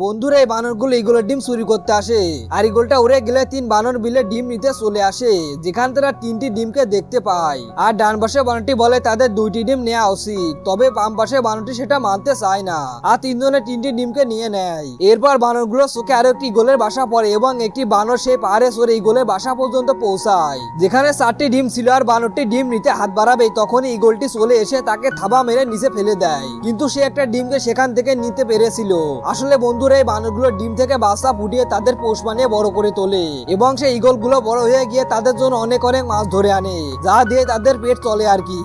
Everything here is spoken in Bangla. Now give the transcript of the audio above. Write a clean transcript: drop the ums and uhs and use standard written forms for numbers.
বন্ধুরা এই বানরগুলো ইগলের ডিম চুরি করতে আসে আর ইগলটা উড়ে গেলে তিন বানর মিলে ডিম নিতে চলে আসে, যেখান তারা তিনটি ডিমকে দেখতে পায়। আর ডান পাশে বানরটি বলে তাদের দুইটি ডিম নেওয়া উচিত, তবে বাম পাশে বানরটি সেটা মানতে চায় না আর তিনজনে তিনটি ডিমকে নিয়ে নেয়। এরপর বানরগুলো চোখে আরো একটি ইগলের বাসা পড়ে এবং একটি বানর সেই পাহাড়ে চড়ে ইগলের বাসা পর্যন্ত পৌঁছায়, যেখানে 4টি ডিম ছিল। আর বানরটি ডিম নিতে হাত বাড়াবে তখনই ইগলটি চলে এসে তাকে থাবা মেরে নিচে ফেলে দেয়, কিন্তু সে একটা ডিমকে সেখান থেকে নিতে পেরেছিল। আসলে বন্ধুরা এই বানরগুলো ডিম থেকে বাচ্চা ফুটিয়ে তাদের পোষ বানিয়ে বড় করে তোলে এবং সেই ইগলগুলো বড় হয়ে গিয়ে তাদের জন্য অনেক অনেক মাছ ধরে আনে, যা দিয়ে তাদের পেট চলে আর কি।